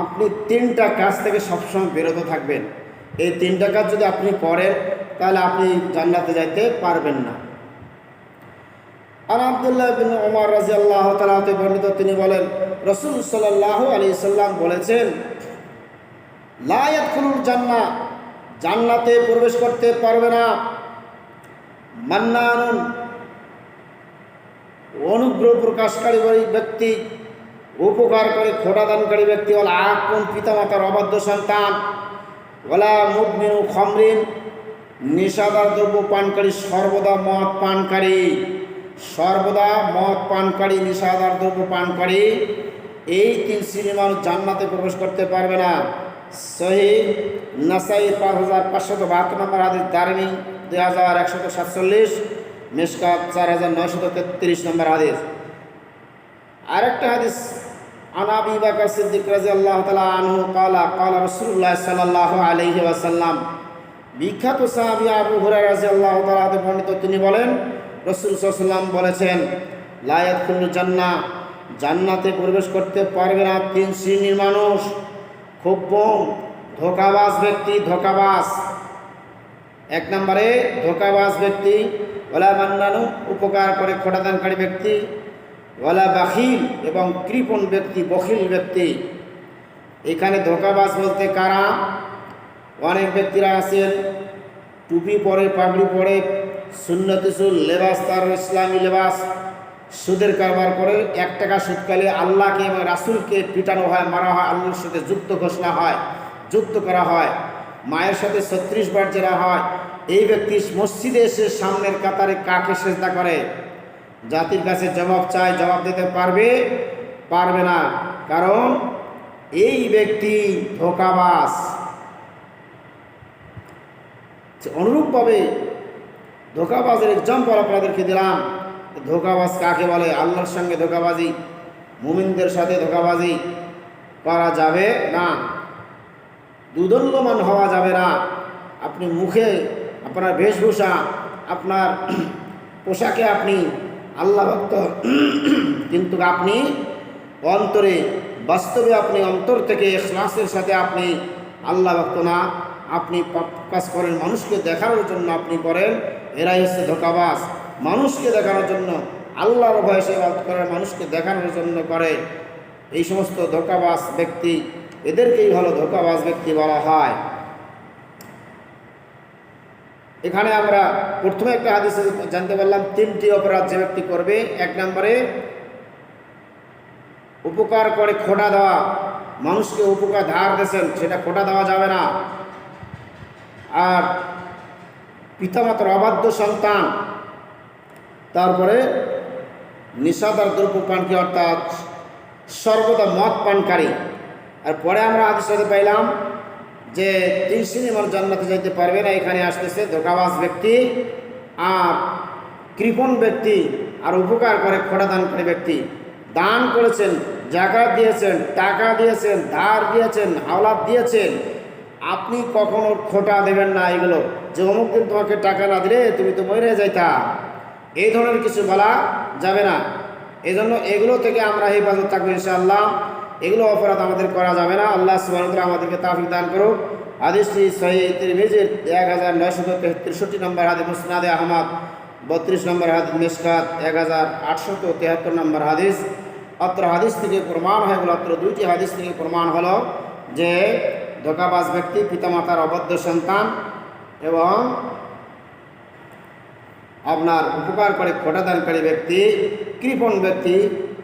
আপনি তিনটা কাজ থেকে সবসময় বিরত থাকবেন। এই তিনটা কাজ যদি আপনি করেন তাহলে আপনি জান্নাতে যাইতে পারবেন না। আর আব্দুল্লাহ বিন ওমর রাদিয়াল্লাহু তাআলা হতে বর্ণিত, তিনি বলেন রাসূল সাল্লাল্লাহু আলাইহি সাল্লাম বলেছেন, লা ইয়াদখুলুল জান্নাহ, জান্নাতে প্রবেশ করতে পারবে না, মান্নানুন, অনুগ্রহ প্রকাশকারী ব্যক্তি, উপকার করে খোটাদানকারী ব্যক্তি, ওয়াল আকুন, পিতামাতার অবাধ্য সন্তান, ওয়ালা মুদমিনু খামরিন, নেশাদার দ্রব্য পানকারী, সর্বদা মদ পানকারী, সর্বদা মদ পানকারী, নেশাদার দ্রব্য পানকারী, এই তিন শ্রেণীর মানুষ জান্নাতে প্রবেশ করতে পারবে না। সহিহ নাসাই 5572 নম্বর হাদিস, দারমি 2147, মিশকাত 4933 নম্বর হাদিস। আরেকটা হাদিস, আন আবি বকর সিদ্দিক রাদিয়াল্লাহু তাআলা আনহু ক্বালা ক্বালা রাসূলুল্লাহ সাল্লাল্লাহু আলাইহি ওয়াসাল্লাম, বিখ্যাত সাহাবী আবু হুরায়রা রাদিয়াল্লাহু তাআলা হতে বর্ণিত, তিনি বলেন রাসূল সাল্লাল্লাহু আলাইহি ওয়াসাল্লাম বলেছেন, লা ইয়াদখুলুল জান্নাহ, জান্নাতে প্রবেশ করতে পারবে না তিন শ্রেণীর মানুষ। খুব ধোঁকাবাজ ব্যক্তি, ধোঁকাবাজ। এক নম্বরে ধোঁকাবাজ ব্যক্তি, ওয়ালা মান্নানু, উপকার করে খোটাদানকারী ব্যক্তি, ওয়ালা বাখিল, এবং কৃপণ ব্যক্তি, বখিল ব্যক্তি। এখানে ধোঁকাবাজ বলতে কারা? অনেক ব্যক্তিরা আছেন টুপি পরে, পাগড়ি পরে, সুন্নতি চুল, লেবাস তার ইসলামী লেবাস, সুদের কারবার করে, 1 টাকা সুদকালে আল্লাহকে এবং রাসূলকে পিটানো হয়, মারা হয়, আল্লাহর সাথে যুক্ত করা হয়, মায়ের সাথে 36 বার জেরা হয়। এই ব্যক্তি মসজিদে এসে সামনের কাতারে কাকে সেজদা করে, জাতির কাছে জবাব চায়, জবাব দিতে পারবে না, কারণ এই ব্যক্তি ধোঁকাবাজ। অনুরূপভাবে ধোঁকাবাজের এক্সাম্পল আপনাদেরকে দিলাম। ধোঁকাবাজ কাকে বলে? আল্লাহর সঙ্গে ধোঁকাবাজি, মুমিনদের সাথে ধোঁকাবাজি করা যাবে না, দুদণ্ডমান হওয়া যাবে না। আপনি মুখে, আপনার বেশভূষা, আপনার পোশাকে আপনি আল্লাহ ভক্ত, কিন্তু আপনি অন্তরে, বাস্তবে আপনি অন্তর থেকে ইখলাসের সাথে আপনি আল্লাহ ভক্ত না। আপনি কাজ করেন মানুষকে দেখানোর জন্য, আপনি করেন, এরাই হচ্ছে ধোঁকাবাজ। মানুষকে দেখানোর জন্য, আল্লাহর ভয়ে সেবা করে মানুষকে দেখানোর জন্য করে, এই সমস্ত ধোঁকাবাজ ব্যক্তি, এদেরকেই হলো ধোঁকাবাজ ব্যক্তি বলা হয়। এখানে আমরা প্রথমে একটা হাদিসে জানতে পারলাম 3টি অপরাধ যে ব্যক্তি করবে। 1 নম্বরে উপকার করে খোটা দেওয়া, মানুষকে উপকার ধার দিয়েছেন, সেটা খোটা দেওয়া যাবে না। আর পিতামাতার অবাধ্য সন্তান, তারপরে নেশাদার দ্রব্য পানকারী, অর্থাৎ সর্বদা মদ পানকারী। আর পরে আমরা হাদিসে পাইলাম যে 3 শ্রেণীর মানুষ জান্নাতে যাইতে পারবে না। এখানে আসতেছে ধোঁকাবাজ ব্যক্তি, আর কৃপণ ব্যক্তি, আর উপকার করে খোটাদানকারী ব্যক্তি। দান করেছেন, জাকাত দিয়েছেন, টাকা দিয়েছেন, ধার দিয়েছেন, হাওলাত দিয়েছেন, আপনি কখনো খোটা দেবেন না। এগুলো যে অমুক দিন তোমাকে টাকা না দিলে তুমি তো মরে যাইতা, এই ধরনের কিছু বলা যাবে না। এই জন্য এগুলো থেকে আমরা হেফাজত থাকবো ইনশাআল্লাহ। এগুলো অপরাধ আমাদের করা যাবে না। আল্লাহ সুবহানাহু ওয়া তাআলা আমাদেরকে তাওফিক দান করুক। হাদিসটি সহিহ তিরমিজির 1963 নম্বর হাদিস, মুসনাদে আহমদ 32 নম্বর হাদিস, মিশকাত 1873 নম্বর হাদিস। অত্র হাদিস থেকে প্রমাণ হয়, অত্র 2টি হাদিস থেকে প্রমাণ হলো যে ধোঁকাবাজ ব্যক্তি, পিতামাতার অবাধ্য সন্তান এবং আপনার উপকার করে খোটাদানকারী ব্যক্তি, কৃপণ ব্যক্তি,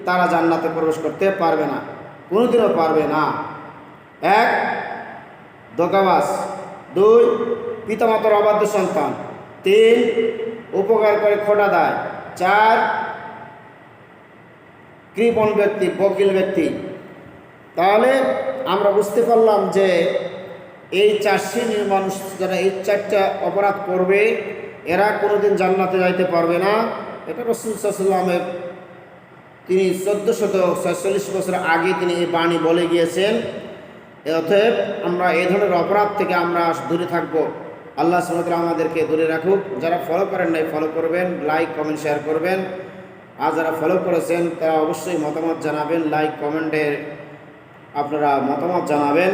তারা জান্নাতে প্রবেশ করতে পারবে না, কোনোদিনও পারবে না। 1 ধোঁকাবাজ, 2 পিতামাতার অবাধ্য সন্তান, 3 উপকার করে খোটা দেয়, 4 কৃপণ ব্যক্তি, বকিল ব্যক্তি। তাহলে আমরা বুঝতে পারলাম যে এই 4 শ্রেণীর মানুষ যারা এই 4টা অপরাধ করবে, এরা কোনোদিন জান্নাতে যাইতে পারবে না। এটা রাসূল সাল্লাল্লাহু আলাইহি ওয়াসাল্লামের, তিনি 1446 বছর আগে তিনি এই বাণী বলে গিয়েছেন। অতএব আমরা এই ধরনের অপরাধ থেকে আমরা দূরে থাকবো। আল্লাহ সুবহানাহু ওয়া তাআলা আমাদেরকে দূরে রাখুক। যারা ফলো করেন নাই, ফলো করবেন, লাইক কমেন্ট শেয়ার করবেন। আর যারা ফলো করেছেন তারা অবশ্যই মতামত জানাবেন লাইক কমেন্টে। আপনারা মতামত জানাবেন।